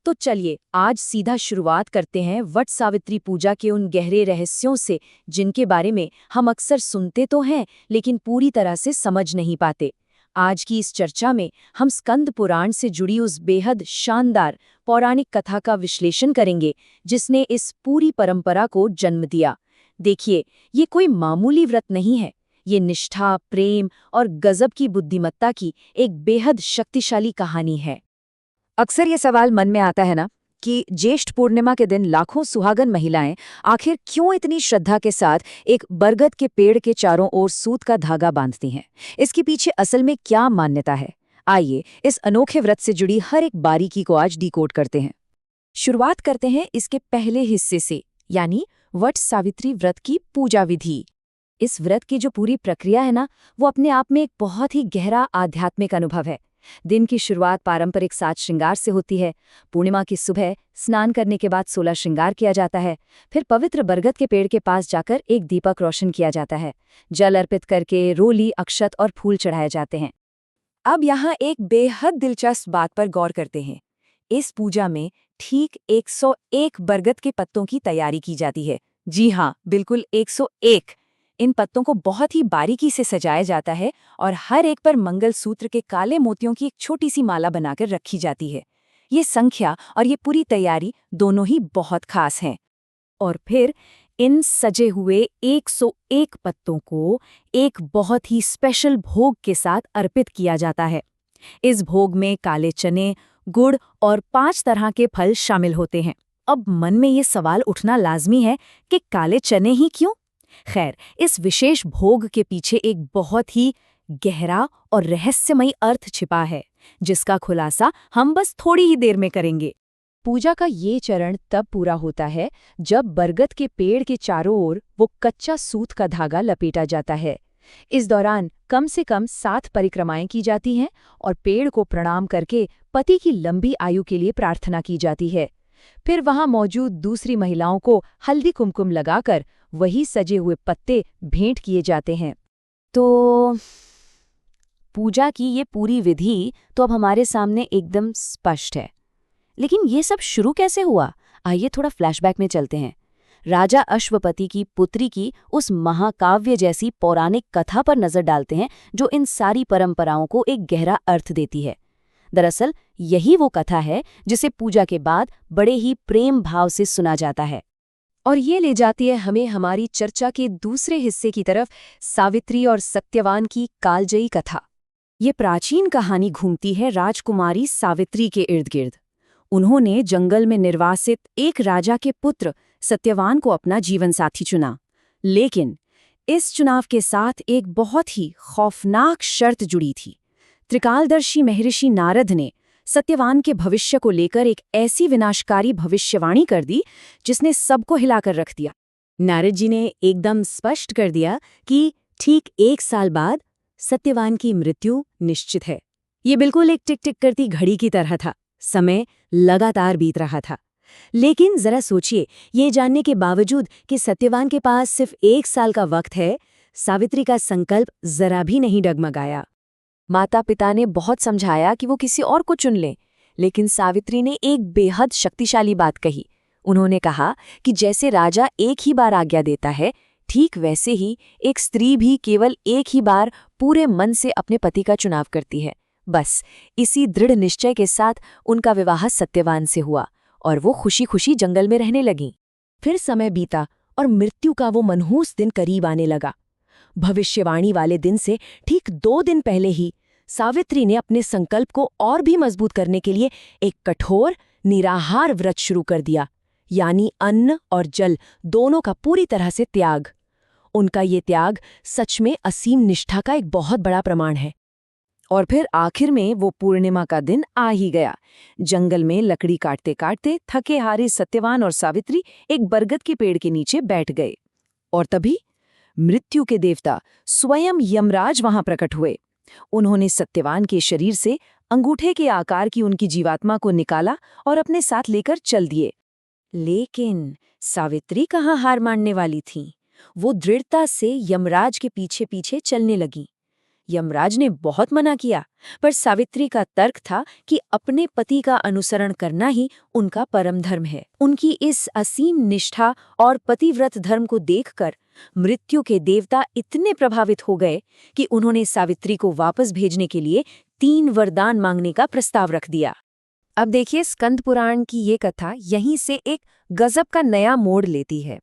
तो चलिए आज सीधा शुरुआत करते हैं वट सावित्री पूजा के उन गहरे रहस्यों से जिनके बारे में हम अक्सर सुनते तो हैं लेकिन पूरी तरह से समझ नहीं पाते। आज की इस चर्चा में हम स्कंद पुराण से जुड़ी उस बेहद शानदार पौराणिक कथा का विश्लेषण करेंगे जिसने इस पूरी परंपरा को जन्म दिया। देखिए, ये कोई मामूली व्रत नहीं है, ये निष्ठा, प्रेम और गजब की बुद्धिमत्ता की एक बेहद शक्तिशाली कहानी है। अक्सर ये सवाल मन में आता है ना कि ज्येष्ठ पूर्णिमा के दिन लाखों सुहागन महिलाएं आखिर क्यों इतनी श्रद्धा के साथ एक बरगद के पेड़ के चारों ओर सूत का धागा बांधती हैं। इसके पीछे असल में क्या मान्यता है? आइए इस अनोखे व्रत से जुड़ी हर एक बारीकी को आज डिकोड करते हैं। शुरुआत करते हैं इसके पहले हिस्से से, यानी वट सावित्री व्रत की पूजा विधि। इस व्रत की जो पूरी प्रक्रिया है ना, वो अपने आप में एक बहुत ही गहरा आध्यात्मिक अनुभव है। दिन की शुरुआत पारंपरिक साज श्रृंगार से होती है। पूर्णिमा की सुबह स्नान करने के बाद 16 श्रृंगार किया जाता है। फिर पवित्र बरगद के पेड़ के पास जाकर एक दीपक रोशन किया जाता है। जल अर्पित करके रोली, अक्षत और फूल चढ़ाए जाते हैं। अब यहाँ एक बेहद दिलचस्प बात पर गौर करते हैं। इस पूजा में ठीक 101 बरगद के पत्तों की तैयारी की जाती है। जी हाँ, बिल्कुल 101। इन पत्तों को बहुत ही बारीकी से सजाया जाता है और हर एक पर मंगलसूत्र के काले मोतियों की एक छोटी सी माला बनाकर रखी जाती है। ये संख्या और ये पूरी तैयारी दोनों ही बहुत खास हैं। और फिर इन सजे हुए 101 पत्तों को एक बहुत ही स्पेशल भोग के साथ अर्पित किया जाता है। इस भोग में काले चने, गुड़ और 5 तरह के फल शामिल होते हैं। अब मन में ये सवाल उठना लाजमी है कि काले चने ही क्यों? खैर, इस विशेष भोग के पीछे एक बहुत ही गहरा और रहस्यमयी अर्थ छिपा है, जिसका खुलासा हम बस थोड़ी ही देर में करेंगे। पूजा का ये चरण तब पूरा होता है जब बरगद के पेड़ के चारों ओर वो कच्चा सूत का धागा लपेटा जाता है। इस दौरान कम से कम 7 परिक्रमाएं की जाती हैं और पेड़ को प्रणाम करके पति की लंबी आयु के लिए प्रार्थना की जाती है। फिर वहां मौजूद दूसरी महिलाओं को हल्दी कुमकुम लगाकर वही सजे हुए पत्ते भेंट किए जाते हैं। तो पूजा की ये पूरी विधि तो अब हमारे सामने एकदम स्पष्ट है, लेकिन ये सब शुरू कैसे हुआ? आइए थोड़ा फ्लैशबैक में चलते हैं। राजा अश्वपति की पुत्री की उस महाकाव्य जैसी पौराणिक कथा पर नजर डालते हैं जो इन सारी परंपराओं को एक गहरा अर्थ देती है। दरअसल यही वो कथा है जिसे पूजा के बाद बड़े ही प्रेम भाव से सुना जाता है। और ये ले जाती है हमें हमारी चर्चा के दूसरे हिस्से की तरफ, सावित्री और सत्यवान की कालजयी कथा। ये प्राचीन कहानी घूमती है राजकुमारी सावित्री के इर्द गिर्द। उन्होंने जंगल में निर्वासित एक राजा के पुत्र सत्यवान को अपना जीवन साथी चुना, लेकिन इस चुनाव के साथ एक बहुत ही खौफनाक शर्त जुड़ी थी। त्रिकालदर्शी महर्षि नारद ने सत्यवान के भविष्य को लेकर एक ऐसी विनाशकारी भविष्यवाणी कर दी जिसने सबको हिलाकर रख दिया। नारद जी ने एकदम स्पष्ट कर दिया कि ठीक 1 साल बाद सत्यवान की मृत्यु निश्चित है। ये बिल्कुल एक टिक टिक करती घड़ी की तरह था। समय लगातार बीत रहा था। लेकिन जरा सोचिए, ये जानने के बावजूद कि सत्यवान के पास सिर्फ 1 साल का वक्त है, सावित्री का संकल्प जरा भी नहीं डगमगाया। माता पिता ने बहुत समझाया कि वो किसी और को चुन लें, लेकिन सावित्री ने एक बेहद शक्तिशाली बात कही। उन्होंने कहा कि जैसे राजा एक ही बार आज्ञा देता है, ठीक वैसे ही एक स्त्री भी केवल एक ही बार पूरे मन से अपने पति का चुनाव करती है। बस इसी दृढ़ निश्चय के साथ उनका विवाह सत्यवान से हुआ और वो खुशी खुशी जंगल में रहने लगीं। फिर समय बीता और मृत्यु का वो मनहूस दिन करीब आने लगा। भविष्यवाणी वाले दिन से ठीक 2 दिन पहले ही सावित्री ने अपने संकल्प को और भी मजबूत करने के लिए एक कठोर, निराहार व्रत शुरू कर दिया, यानी अन्न और जल दोनों का पूरी तरह से त्याग। उनका ये त्याग सच में असीम निष्ठा का एक बहुत बड़ा प्रमाण है। और फिर आखिर में वो पूर्णिमा का दिन आ ही गया। जंगल में लकड़ी काटते काटते थके हारे सत्यवान और सावित्री एक बरगद के पेड़ के नीचे बैठ गए। और तभी मृत्यु के देवता स्वयं यमराज वहां प्रकट हुए। उन्होंने सत्यवान के शरीर से अंगूठे के आकार की उनकी जीवात्मा को निकाला और अपने साथ लेकर चल दिए। लेकिन सावित्री कहाँ हार मानने वाली थीं। वो दृढ़ता से यमराज के पीछे पीछे चलने लगीं। यमराज ने बहुत मना किया, पर सावित्री का तर्क था कि अपने पति का अनुसरण करना ही उनका परम धर्म है। उनकी इस असीम निष्ठा और पतिव्रत धर्म को देखकर मृत्यु के देवता इतने प्रभावित हो गए कि उन्होंने सावित्री को वापस भेजने के लिए 3 वरदान मांगने का प्रस्ताव रख दिया। अब देखिए, स्कंद पुराण की ये कथा यहीं से एक गजब का नया मोड़ लेती है।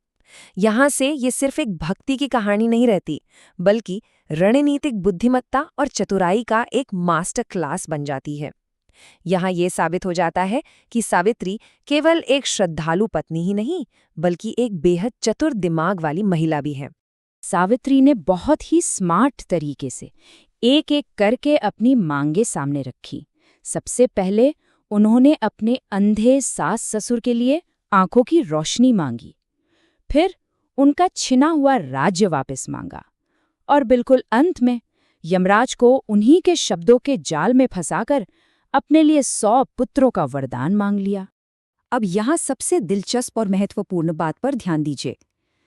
यहाँ से ये सिर्फ एक भक्ति की कहानी नहीं रहती, बल्कि रणनीतिक बुद्धिमत्ता और चतुराई का एक मास्टर क्लास बन जाती है। यहाँ ये साबित हो जाता है कि सावित्री केवल एक श्रद्धालु पत्नी ही नहीं, बल्कि एक बेहद चतुर दिमाग वाली महिला भी है। सावित्री ने बहुत ही स्मार्ट तरीके से एक-एक करके अपनी मांगे सामने रखी। सबसे पहले उन्होंने अपने अंधे सास ससुर के लिए आंखों की रोशनी मांगी, फिर उनका छिना हुआ राज्य वापस मांगा, और बिल्कुल अंत में यमराज को उन्हीं के शब्दों के जाल में फंसाकर अपने लिए 100 पुत्रों का वरदान मांग लिया। अब यहाँ सबसे दिलचस्प और महत्वपूर्ण बात पर ध्यान दीजिए।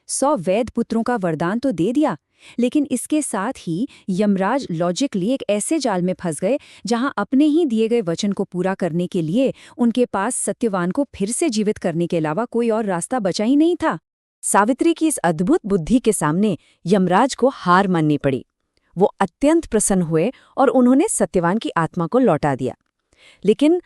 100 वैध पुत्रों का वरदान तो दे दिया, लेकिन इसके साथ ही यमराज लॉजिकली एक ऐसे जाल में फंस गए जहां अपने ही दिए गए वचन को पूरा करने के लिए उनके पास सत्यवान को फिर से जीवित करने के अलावा कोई और रास्ता बचा ही नहीं था। सावित्री की इस अद्भुत बुद्धि के सामने यमराज को हार माननी पड़ी। वो अत्यंत प्रसन्न हुए और उन्होंने सत्यवान की आत्मा को लौटा दिया। लेकिन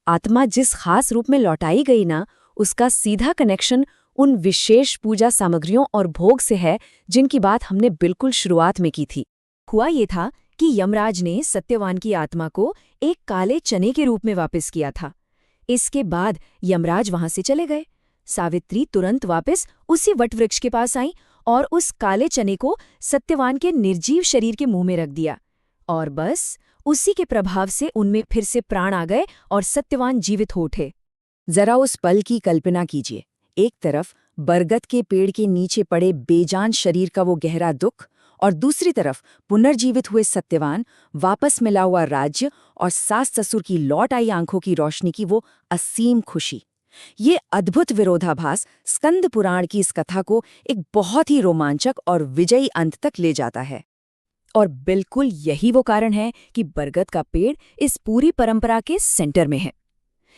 आत्मा जिस खास रूप में लौटाई गई ना, उसका सीधा कनेक्शन उन विशेष पूजा सामग्रियों और भोग से है जिनकी बात हमने बिल्कुल शुरुआत में की थी। हुआ ये था कि यमराज ने सत्यवान की आत्मा को एक काले चने के रूप में वापस किया था। इसके बाद यमराज वहां से चले गए। सावित्री तुरंत वापस उसी वटवृक्ष के पास आई और उस काले चने को सत्यवान के निर्जीव शरीर के मुंह में रख दिया, और बस उसी के प्रभाव से उनमें फिर से प्राण आ गए और सत्यवान जीवित हो उठे। जरा उस पल की कल्पना कीजिए। एक तरफ बरगद के पेड़ के नीचे पड़े बेजान शरीर का वो गहरा दुख, और दूसरी तरफ पुनर्जीवित हुए सत्यवान, वापस मिला हुआ राज्य और सास ससुर की लौट आई आंखों की रोशनी की वो असीम खुशी। ये अद्भुत विरोधाभास स्कंद पुराण की इस कथा को एक बहुत ही रोमांचक और विजयी अंत तक ले जाता है। और बिल्कुल यही वो कारण है कि बरगद का पेड़ इस पूरी परंपरा के सेंटर में है।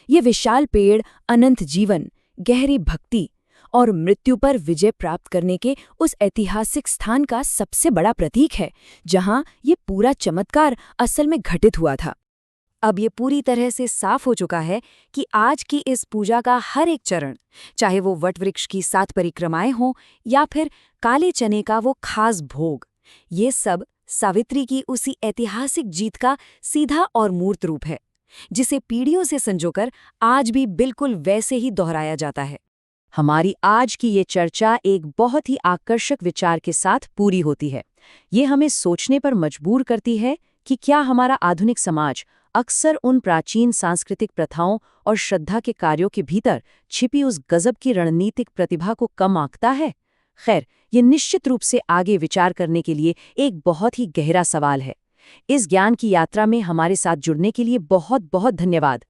ये विशाल पेड़ अनंत जीवन, गहरी भक्ति और मृत्यु पर विजय प्राप्त करने के उस ऐतिहासिक स्थान का सबसे बड़ा प्रतीक है जहां ये पूरा चमत्कार असल में घटित हुआ था। अब ये पूरी तरह से साफ हो चुका है कि आज की इस पूजा का हर एक चरण, चाहे वो वटवृक्ष की 7 परिक्रमाएं हों या फिर काले चने का वो खास भोग, ये सब सावित्री की उसी ऐतिहासिक जीत का सीधा और मूर्त रूप है, जिसे पीढ़ियों से संजोकर आज भी बिल्कुल वैसे ही दोहराया जाता है। हमारी आज की ये चर्चा एक बहुत ही आकर्षक विचार के साथ पूरी होती है। ये हमें सोचने पर मजबूर करती है कि क्या हमारा आधुनिक समाज अक्सर उन प्राचीन सांस्कृतिक प्रथाओं और श्रद्धा के कार्यों के भीतर छिपी उस गजब की रणनीतिक प्रतिभा को कम आंकता है? खैर, ये निश्चित रूप से आगे विचार करने के लिए एक बहुत ही गहरा सवाल है। इस ज्ञान की यात्रा में हमारे साथ जुड़ने के लिए बहुत बहुत धन्यवाद।